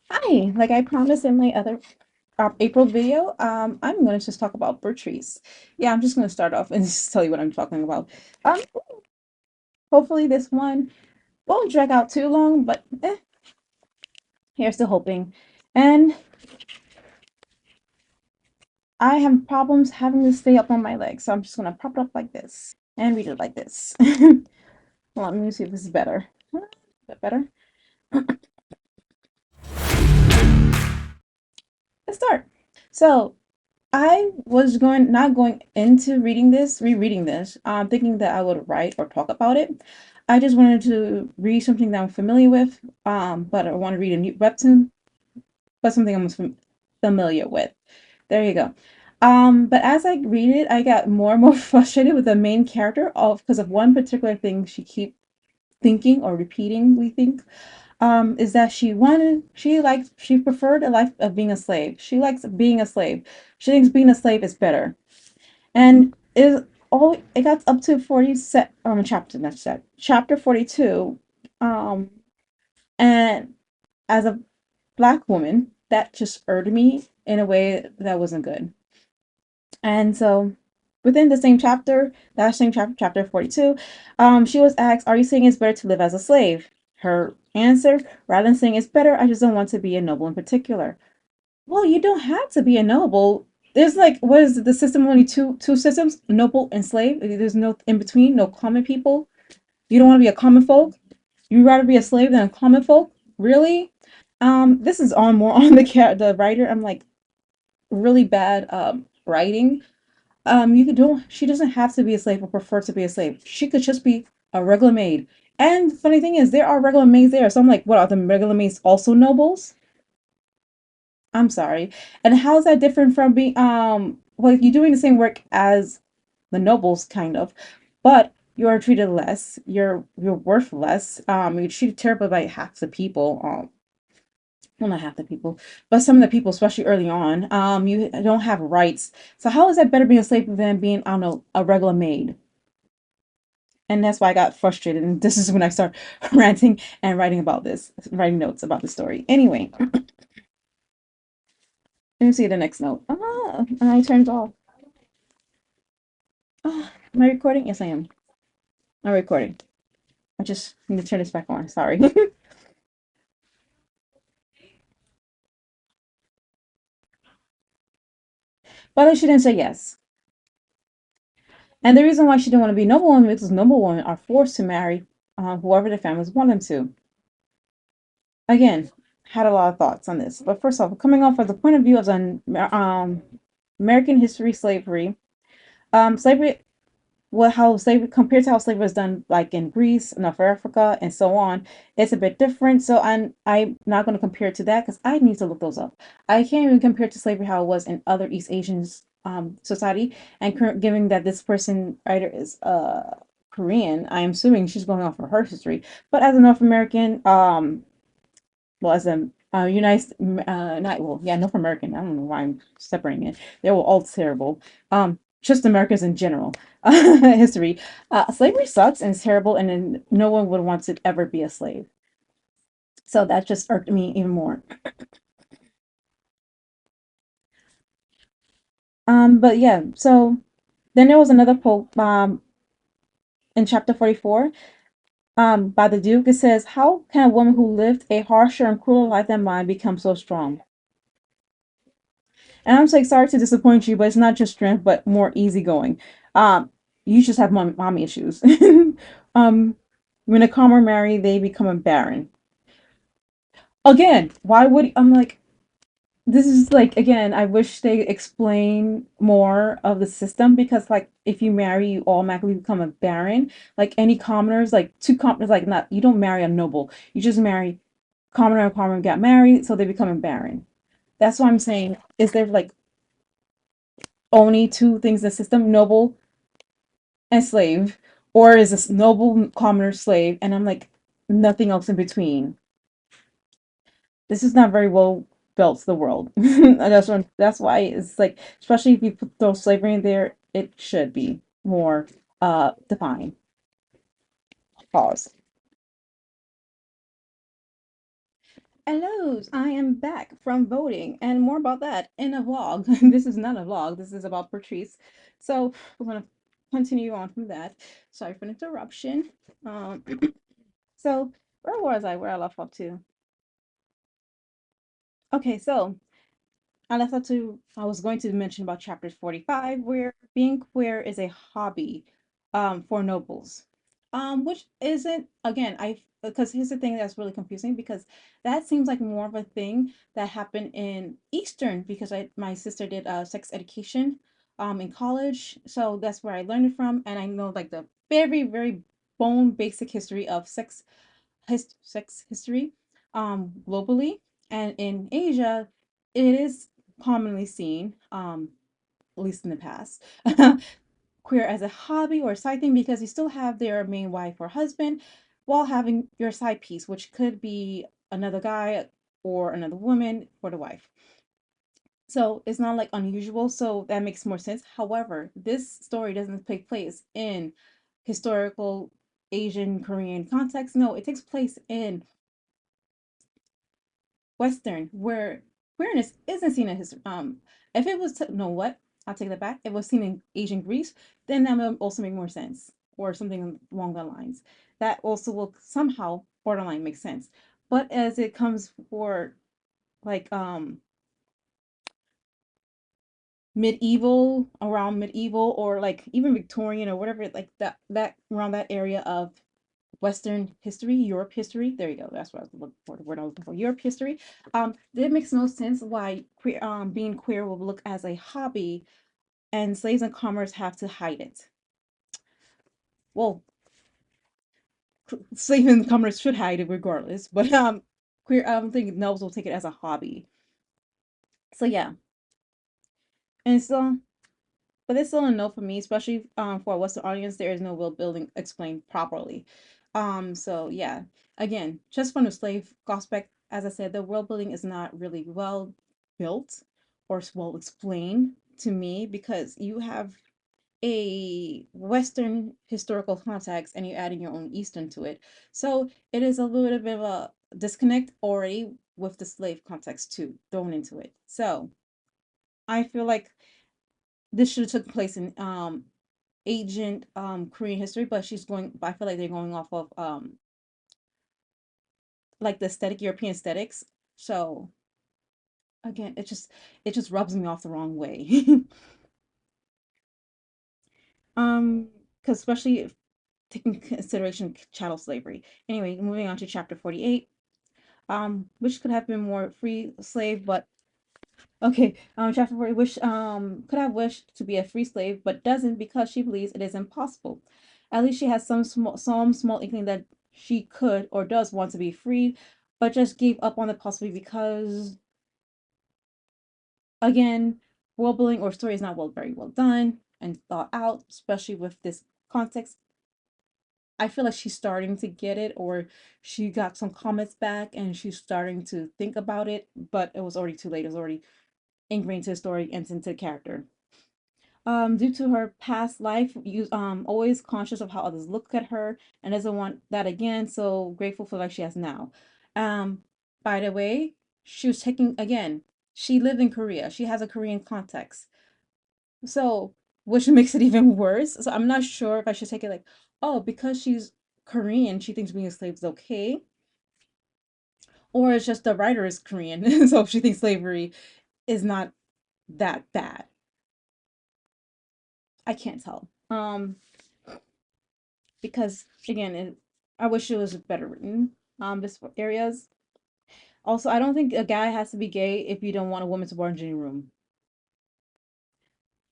Hi, like I promised in my other April video, I'm going to just talk about Beatrice. Yeah, I'm just going to start off and just tell you what I'm talking about. Um, Hopefully this one won't drag out too long, but here's to hoping. And I have problems having to stay up on my legs, so I'm just going to prop it up like this and read it like this. Well, let me see if this is better. Is that better? Let's start. So I was not going into rereading this, thinking that I would write or talk about it. I just wanted to read something that I'm familiar with, but I want to read a new webtoon, but something I'm familiar with. There you go. But as I read it, I got more and more frustrated with the main character of because of one particular thing she keep thinking or repeating. We think is that she preferred a life of being a slave. She likes being a slave. She thinks being a slave is better. And it got up to 40 set chapter next set chapter 42. Um and as a black woman, that just irked me in a way that wasn't good. And so within the same chapter, that same chapter, chapter 42, she was asked, are you saying it's better to live as a slave? Her answer, rather than saying it's better, I just don't want to be a noble in particular. Well, you don't have to be a noble. There's like, what is it, the system? Only two systems: noble and slave. There's no in between. No common people. You don't want to be a common folk. You'd rather be a slave than a common folk. Really? This is on more on the writer. I'm like really bad writing. You could don't. She doesn't have to be a slave or prefer to be a slave. She could just be a regular maid. And the funny thing is, there are regular maids there. So I'm like, what are the regular maids also nobles? I'm sorry. And how is that different from being well, you're doing the same work as the nobles kind of, but you are treated less. You're worth less. You're treated terribly by half the people. Well, not half the people, but some of the people, especially early on. You don't have rights. So how is that better being a slave than being, I don't know, a regular maid? And that's why I got frustrated. And this is when I start ranting and writing notes about the story. Anyway, let me see the next note. I turned off. Am I recording? Yes, I am. I'm recording. I just need to turn this back on. Sorry. But she didn't say yes. And the reason why she didn't want to be noblewoman is because noblewomen are forced to marry whoever the families want them to. Again, had a lot of thoughts on this. But first off, coming off of the point of view of the American history slavery, slavery well, how slavery compared to how slavery was done like in Greece, North Africa, and so on, it's a bit different. So I'm not going to compare it to that because I need to look those up. I can't even compare it to slavery how it was in other East Asian society. And given that this person writer is Korean, I'm assuming she's going off of her history. But as a North American, well, as a United, not well, yeah, North American. I don't know why I'm separating it. They were all terrible. Just Americans in general. History. Slavery sucks and it's terrible, and then no one would want to ever be a slave. So that just irked me even more. But yeah, so then there was another quote in chapter 44 by the Duke. It says, how can a woman who lived a harsher and crueler life than mine become so strong? And I'm like, sorry to disappoint you, but it's not just strength, but more easygoing. Um, you just have mommy issues. um, when a calmer marry, they become a baron. Again, why would I'm like, this is like again, I wish they explain more of the system because like if you marry, you automatically become a baron. Like any commoners, like two commoners, like not you don't marry a noble. You just marry commoner and commoner get married, so they become a baron. That's what I'm saying. Is there like only two things in the system, noble and slave, or is this noble commoner slave? And I'm like, nothing else in between. This is not very well built, the world. That's why it's like, especially if you throw slavery in there, it should be more defined. Pause. Hello, I am back from voting, and more about that in a vlog. This is not a vlog, this is about Patrice. So we're gonna continue on from that. Sorry for the interruption. Um, so where was I? Where I left off to? Okay, so I was going to mention about chapter 45, where being queer is a hobby for nobles. Which isn't, again, because here's the thing that's really confusing, because that seems like more of a thing that happened in Eastern, because my sister did sex education in college, so that's where I learned it from, and I know like the very, very bone basic history of sex history globally, and in Asia it is commonly seen, at least in the past, queer as a hobby or a side thing, because you still have their main wife or husband while having your side piece, which could be another guy or another woman for the wife. So it's not like unusual, so that makes more sense. However, this story doesn't take place in historical Asian Korean context. No, it takes place in Western, where queerness isn't seen as if it was no what I'll take that back. If it was seen in Asian Greece, then that would also make more sense, or something along the lines. That also will somehow borderline make sense. But as it comes for like medieval, around medieval, or like even Victorian or whatever, like that around that area of Western history, Europe history. There you go. That's what I was looking for. The word I was looking for. Europe history. It makes no sense why being queer will look as a hobby, and slaves and commerce have to hide it. Well, slave and commerce should hide it regardless, but queer. I don't think nobles will take it as a hobby. So yeah, and so but it's still a no for me, especially for a Western audience. There is no world building explained properly. So yeah, again, just from the slave aspect, as I said, the world building is not really well built or well explained to me, because you have a Western historical context and you're adding your own Eastern to it. So it is a little bit of a disconnect already with the slave context too thrown into it. So I feel like this should have took place in ancient Korean history, but I feel like they're going off of like the aesthetic, European aesthetics. So again, it just rubs me off the wrong way. um, because especially if taking consideration chattel slavery. Anyway, moving on to chapter 48. Which could have been more free slave, but okay, chapter 40, wish could have wished to be a free slave, but doesn't, because she believes it is impossible. At least she has some small inkling that she could or does want to be free, but just gave up on the possibility because, again, world building or story is not very well done and thought out, especially with this context. I feel like she's starting to get it, or she got some comments back and she's starting to think about it, but it was already too late. It was already ingrained to the story and into the character. Due to her past life, always conscious of how others look at her and doesn't want that again. So grateful for life she has now. Um, by the way, she was taking again. She lived in Korea. She has a Korean context, so which makes it even worse. So I'm not sure if I should take it like, oh, because she's Korean, she thinks being a slave is okay, or it's just the writer is Korean, so she thinks slavery is not that bad. I can't tell. Because again, I wish it was better written. This areas. Also, I don't think a guy has to be gay if you don't want a woman to barge in your room.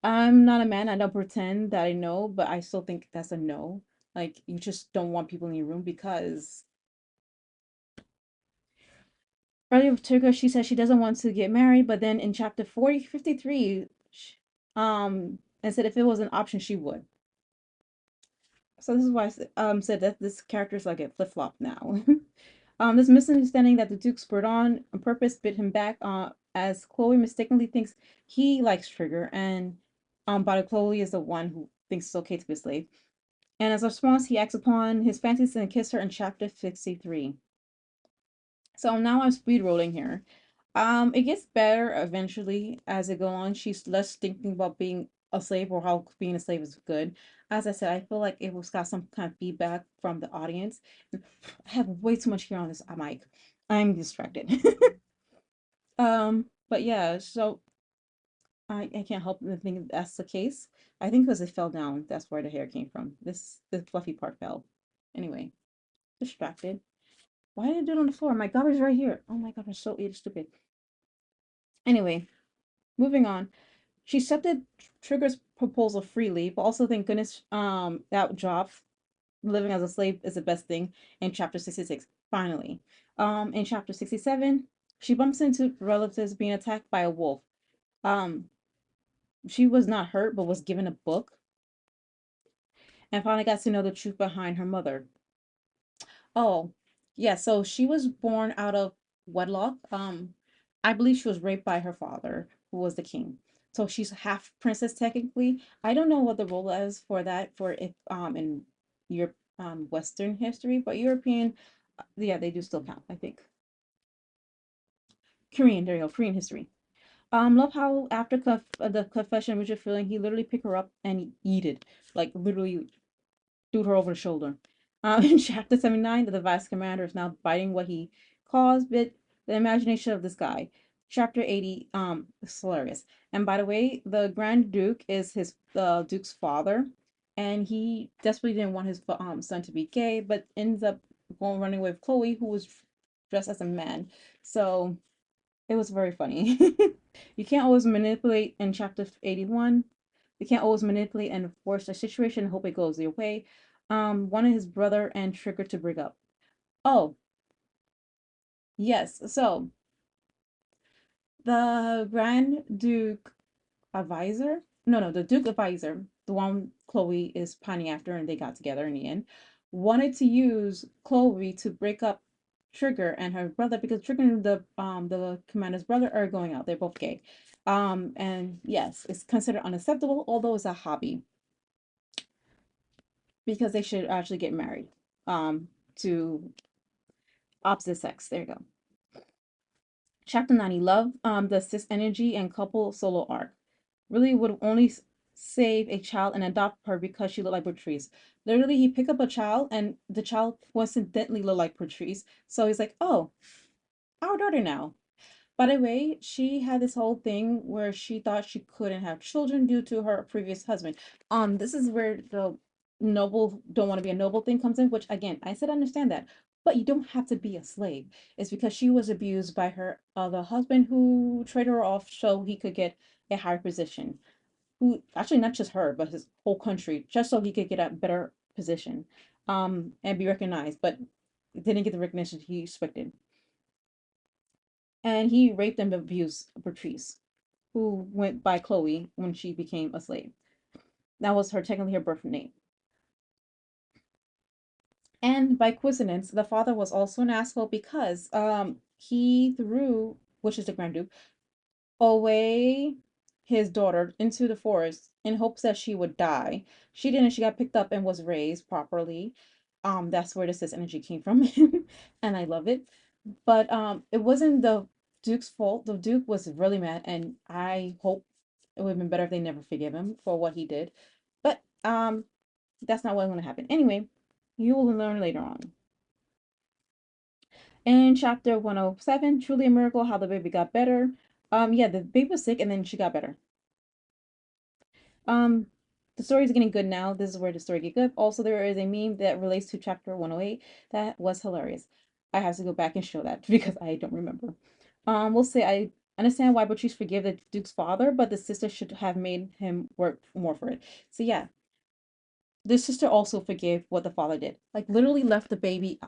I'm not a man. I don't pretend that I know, but I still think that's a no. Like, you just don't want people in your room, because earlier with Turka, she said she doesn't want to get married, but then in chapter 53, and said if it was an option, she would. So this is why said that this character is like a flip flop now. This misunderstanding that the Duke spurred on purpose bit him back, as Chloe mistakenly thinks he likes Trigger, and but Chloe is the one who thinks it's okay to be a slave. And as a response, he acts upon his fancies and kissed her in chapter 63. So now I'm speed rolling here. It gets better eventually as it go on. She's less thinking about being a slave or how being a slave is good. As I said, I feel like it was got some kind of feedback from the audience. I have way too much here on this mic. I'm distracted. But yeah, so I can't help but think that's the case. I think because it fell down, that's where the hair came from. The fluffy part fell. Anyway, distracted. Why did I do it on the floor? My garbage right here. Oh my god, I'm so stupid. Anyway, moving on. She accepted Trigger's proposal freely, but also thank goodness that job, living as a slave, is the best thing in chapter 66. Finally. In chapter 67, she bumps into relatives being attacked by a wolf. Um, she was not hurt, but was given a book and finally got to know the truth behind her mother. Oh, yeah, so she was born out of wedlock. I believe she was raped by her father, who was the king. So she's half princess technically. I don't know what the role is for that for if in Europe Western history, but European, yeah, they do still count, I think. Korean, there you go, Korean history. Love how after the confession, which you're feeling, he literally picked her up and eat it, like literally threw her over the shoulder. In chapter 79, the vice commander is now biting what he calls but the imagination of this guy. Chapter 80, is hilarious. And by the way, the Grand Duke is his the Duke's father, and he desperately didn't want his son to be gay, but ends up going running with Chloe, who was dressed as a man. So it was very funny. You can't always manipulate in chapter 81. You can't always manipulate and force a situation and hope it goes your way. Wanted his brother and Trigger to break up. Oh, yes. So the Grand Duke advisor, no, the Duke advisor, the one Chloe is pining after and they got together in the end, wanted to use Chloe to break up Trigger and her brother because Trigger and the commander's brother are going out. They're both gay. And yes, it's considered unacceptable, although it's a hobby because they should actually get married. To opposite sex. There you go. Chapter 90, Love, the cis energy and couple solo arc. Really would only save a child and adopt her because she looked like Patrice. Literally, he picked up a child and the child coincidentally looked like Patrice. So he's like, oh, our daughter now. By the way, she had this whole thing where she thought she couldn't have children due to her previous husband. This is where the noble don't want to be a noble thing comes in, which again, I said I understand that, but you don't have to be a slave. It's because she was abused by her other husband who traded her off so he could get a higher position. Who actually not just her, but his whole country, just so he could get a better position, and be recognized, but didn't get the recognition he expected. And he raped and abused Patrice, who went by Chloe when she became a slave. That was her technically her birth name. And by coincidence, the father was also an asshole because he threw, which is the Grand Duke, away his daughter into the forest in hopes that she would die. She didn't. She got picked up and was raised properly. That's where the cis energy came from, and I love it. But it wasn't the Duke's fault. The Duke was really mad, and I hope it would have been better if they never forgive him for what he did. But that's not what's going to happen. Anyway, you will learn later on. In chapter 107, truly a miracle how the baby got better. Yeah, the baby was sick and then she got better. Um, the story is getting good now. This is where the story get good. Also, there is a meme that relates to chapter 108 that was hilarious. I have to go back and show that because I don't remember. We'll say I understand why Patrice forgave the Duke's father, but the sister should have made him work more for it. So yeah, the sister also forgave what the father did. Like literally left the baby.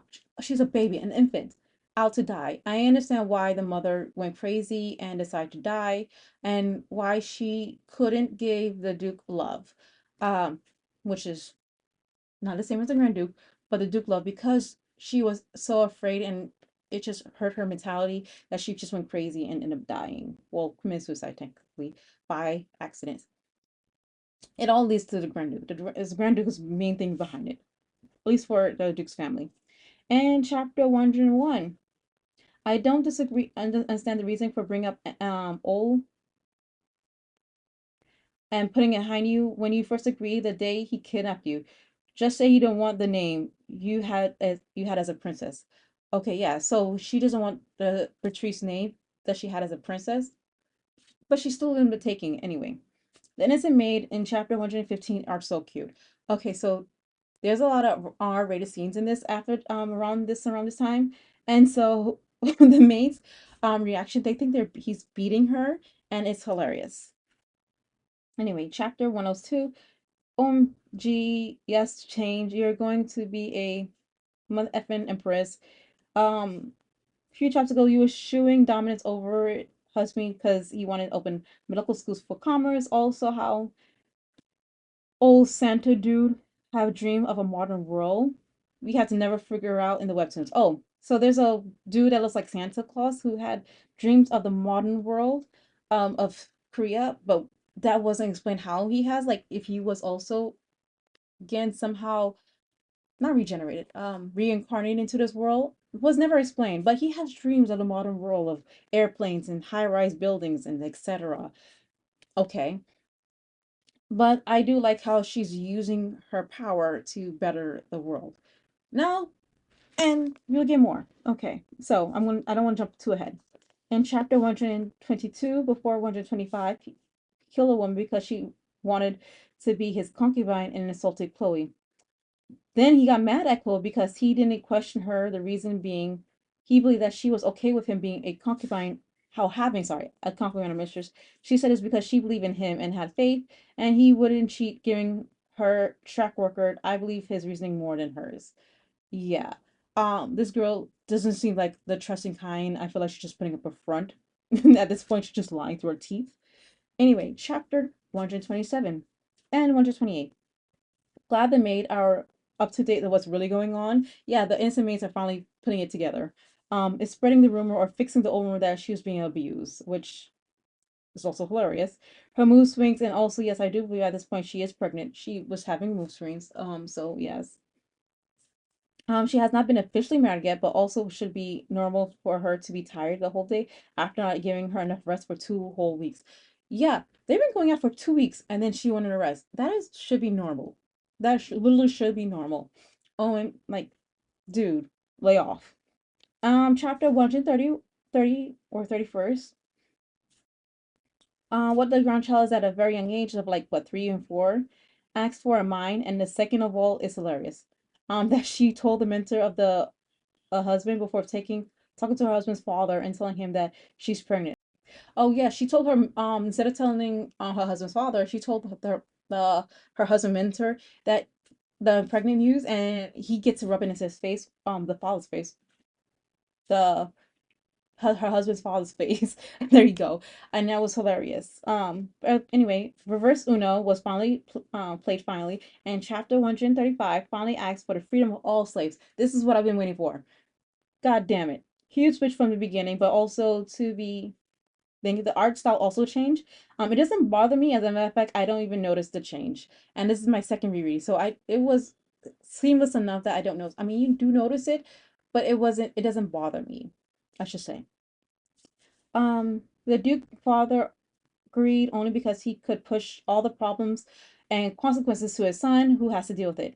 She's a baby, an infant, out to die. I understand why the mother went crazy and decided to die, and why she couldn't give the Duke love, um, which is not the same as the Grand Duke, but the Duke love because she was so afraid and it just hurt her mentality that she just went crazy and ended up dying. Well, committed suicide technically by accident. It all leads to the Grand Duke. The Grand Duke's main thing behind it, at least for the Duke's family. And chapter 101. I don't disagree. Understand the reason for bringing up old and putting it behind you when you first agreed the day he kidnapped you. Just say you don't want the name you had as a princess. Okay, yeah. So she doesn't want the Patrice name that she had as a princess, but she's still in the taking anyway. The innocent maid in chapter 115 are so cute. Okay, so there's a lot of R-rated scenes in this after around this time, and so the maid's reaction, they think he's beating her, and it's hilarious. Anyway, chapter 102. OMG, yes, change. You're going to be a mother effing empress. A few chapters ago, you were showing dominance over husband because he wanted to open medical schools for commerce. Also, how old Santa dude have a dream of a modern world. We had to never figure out in the webtoons. Oh, so there's a dude that looks like Santa Claus who had dreams of the modern world, of Korea, but that wasn't explained how he has, like, if he was also again somehow not regenerated, reincarnated into this world was never explained. But he has dreams of the modern world of airplanes and high-rise buildings and etc. Okay, but I do like how she's using her power to better the world. Now, and we'll get more. Okay, so I don't want to jump too ahead. In chapter 122, before 125, he killed a woman because she wanted to be his concubine and insulted Chloe. Then he got mad at Chloe because he didn't question her, the reason being he believed that she was okay with him being a concubine, how having, sorry, a concubine or mistress. She said it's because she believed in him and had faith, and he wouldn't cheat, giving her track record. I believe his reasoning more than hers. Yeah. This girl doesn't seem like the trusting kind. I feel like she's just putting up a front. At this point, she's just lying through her teeth. Anyway, chapter 127 and 128. Glad the maid are up to date with what's really going on. Yeah, the innocent maids are finally putting it together. It's spreading the rumor or fixing the old rumor that she was being abused, which is also hilarious. Her mood swings, and also, yes, I do believe at this point she is pregnant. She was having mood swings. So yes. She has not been officially married yet, but also should be normal for her to be tired the whole day after not giving her enough rest for 2 whole weeks. Yeah, they've been going out for 2 weeks and then she wanted to rest. That is should be normal. Literally should be normal. Oh, and like, dude, lay off. Chapter 130 or 31st. What the grandchild is at a very young age of like what 3 and 4, asks for a mine, and the second of all is hilarious. That she told the mentor of the a husband before talking to her husband's father and telling him that she's pregnant. Oh yeah, she told her instead of telling her husband's father, she told her husband mentor that the pregnant news, and he gets to rub it into his face, the father's face, the her husband's father's face. There you go, and that was hilarious. But anyway, Reverse Uno was finally played finally, and chapter 135 finally asks for the freedom of all slaves. This is what I've been waiting for. God damn it. Huge switch from the beginning, but also to be think the art style also changed. It doesn't bother me, as a matter of fact, I don't even notice the change. And this is my second reread. So it was seamless enough that I don't notice. I mean, you do notice it, but it doesn't bother me, I should say. The Duke father agreed only because he could push all the problems and consequences to his son, who has to deal with it.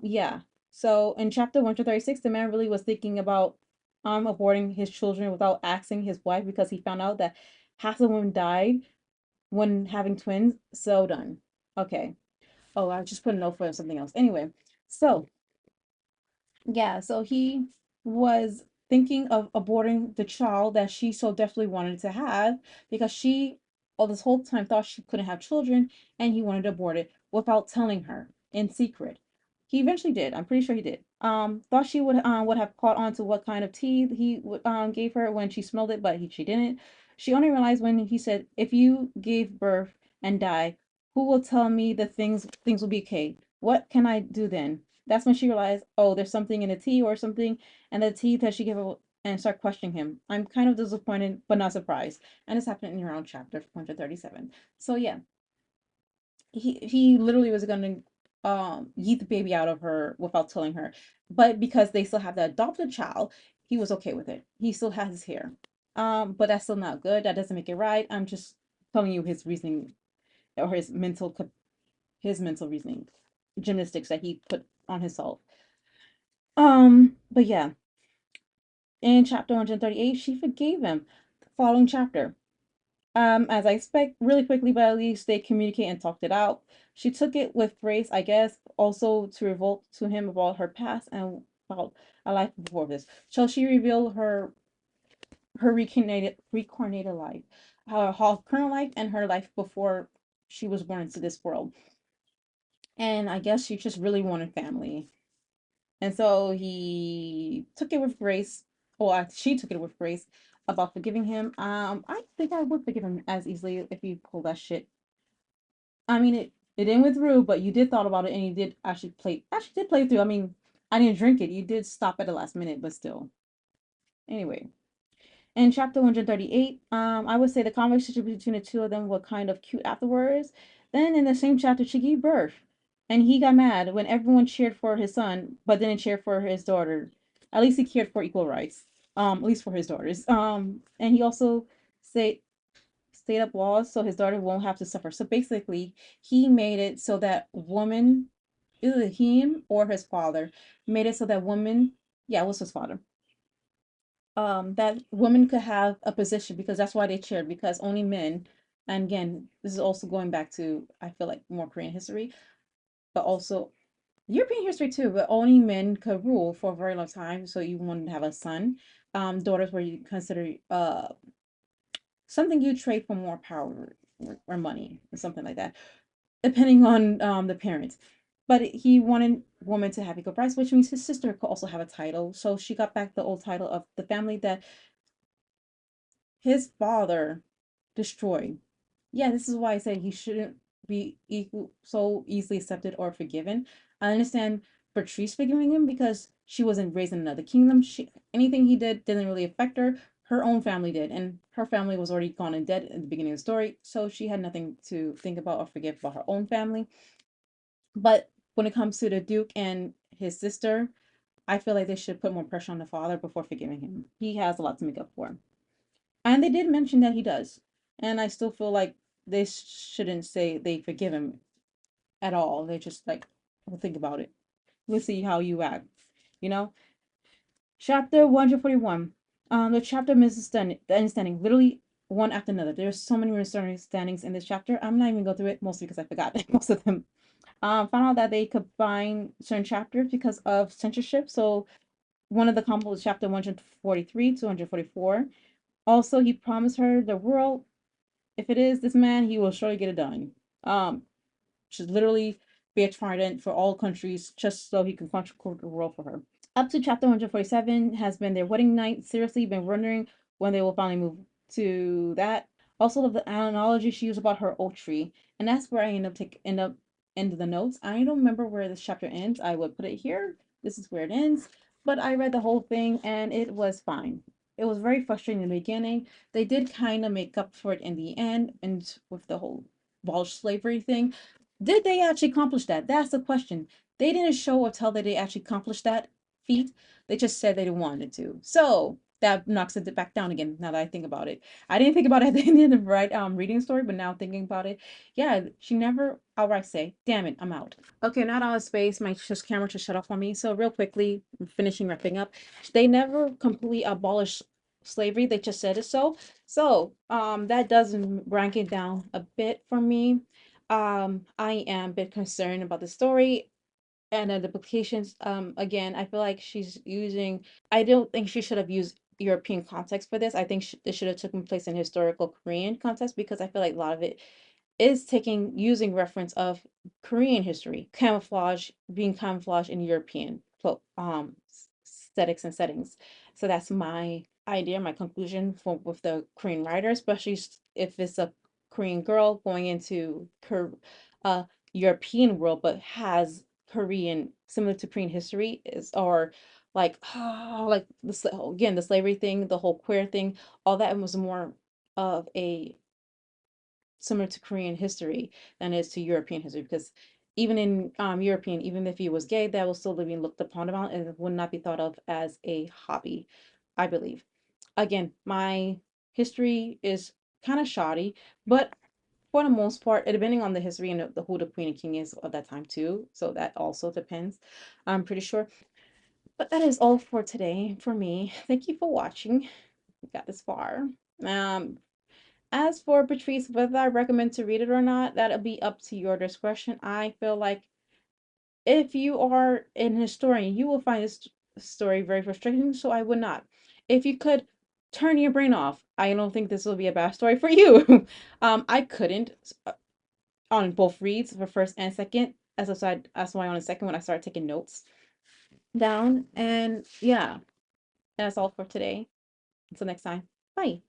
Yeah. So in chapter 136, the man really was thinking about aborting his children without asking his wife because he found out that half the women died when having twins. So done. Okay. Oh, I just put a note for something else. Anyway, so yeah, so he was thinking of aborting the child that she so definitely wanted to have because she, all this whole time, thought she couldn't have children, and he wanted to abort it without telling her in secret. He eventually did. I'm pretty sure he did. Thought she would have caught on to what kind of tea he gave her when she smelled it, but she didn't. She only realized when he said, "If you gave birth and die, who will tell me the things will be okay? What can I do then?" That's when she realized, oh, there's something in the tea or something, and the tea that she gave her and start questioning him. I'm kind of disappointed, but not surprised. And this happened in around chapter 137. So yeah, he literally was gonna yeet the baby out of her without telling her. But because they still have the adopted child, he was okay with it. He still has his hair. But that's still not good. That doesn't make it right. I'm just telling you his reasoning or his mental reasoning, gymnastics that he put on himself. But yeah, in chapter 138, she forgave him. The following chapter. As I expect, really quickly, but at least they communicate and talked it out. She took it with grace, I guess, also to revolt to him about her past and about a life before this. So she revealed her reincarnated life, her current life, and her life before she was born into this world. And I guess she just really wanted family. And so he took it with grace, or she took it with grace about forgiving him. I think I would forgive him as easily if he pulled that shit. I mean, it didn't went through, but you did thought about it and you did actually did play through. I mean, I didn't drink it. You did stop at the last minute, but still. Anyway, in chapter 138, I would say the conversation between the two of them were kind of cute afterwards. Then in the same chapter, she gave birth, and he got mad when everyone cheered for his son, but didn't cheer for his daughter. At least he cared for equal rights. At least for his daughters. And he also said stayed up laws so his daughter won't have to suffer. So basically, he made it so that woman, either him or his father, made it so that woman, yeah, it was his father, that women could have a position because that's why they cheered because only men, and again, this is also going back to I feel like more Korean history, but also European history too, but only men could rule for a very long time. So you wanted to have a son. Daughters were considered something you trade for more power or money or something like that, depending on the parents. But he wanted women to have equal rights, which means his sister could also have a title. So she got back the old title of the family that his father destroyed. Yeah, this is why I say he shouldn't be equal so easily accepted or forgiven. I understand Beatrice forgiving him because she wasn't raised in another kingdom. She anything he did didn't really affect her. Her own family did, and her family was already gone and dead at the beginning of the story, so she had nothing to think about or forgive about her own family. But when it comes to the Duke and his sister, I feel like they should put more pressure on the father before forgiving him. He has a lot to make up for. And they did mention that he does. And I still feel like they shouldn't say they forgive him at all. They just like, well, think about it. We'll see how you act. You know? Chapter 141. The chapter misunderstanding, the understanding, literally one after another. There's so many misunderstandings in this chapter. I'm not even going through it, mostly because I forgot most of them. Found out that they combine certain chapters because of censorship. So one of the combos was chapter 143 to 144. Also, he promised her the world. If it is this man, he will surely get it done. Should literally be a trident for all countries just so he can conquer the world for her. Up to chapter 147 has been their wedding night. Seriously, been wondering when they will finally move to that. Also, the analogy she used about her oak tree, and that's where I end up into the notes. I don't remember where this chapter ends. I would put it here. This is where it ends. But I read the whole thing and it was fine. It was very frustrating in the beginning. They did kind of make up for it in the end, and with the whole abolish slavery thing. Did they actually accomplish that? That's the question. They didn't show or tell that they actually accomplished that feat. They just said they wanted to. So that knocks it back down again. Now that I think about it, I didn't think about it at the end of the right reading story, but now thinking about it, yeah, she never outright say, "Damn it, I'm out." Okay, not out of space. My just camera just shut off on me. So real quickly, finishing wrapping up, they never completely abolished slavery. They just said it so. So that does rank it down a bit for me. I am a bit concerned about the story and the implications. Again, I feel like she's using. I don't think she should have used European context for this. I think this should have taken place in historical Korean context because I feel like a lot of it is taking using reference of Korean history, camouflage being camouflage in European aesthetics and settings. So that's my idea, my conclusion for with the Korean writer, especially if it's a Korean girl going into uh European world, but has Korean similar to Korean history is or like like again the slavery thing, the whole queer thing, all that was more of a similar to Korean history than it is to European history because even in European, even if he was gay, that was still being looked upon about and it would not be thought of as a hobby. I believe. Again, my history is kind of shoddy, but for the most part, depending on the history and who the queen and king is of that time too. So that also depends. I'm pretty sure. But that is all for today for me. Thank you for watching. We got this far. Um, as for Patrice, whether I recommend to read it or not, that'll be up to your discretion. I feel like if you are an historian, you will find this story very frustrating, so I would not. If you could turn your brain off, I don't think this will be a bad story for you. I couldn't on both reads for first and second. That's why on the second one I started taking notes down. And yeah, that's all for today. Until next time. Bye.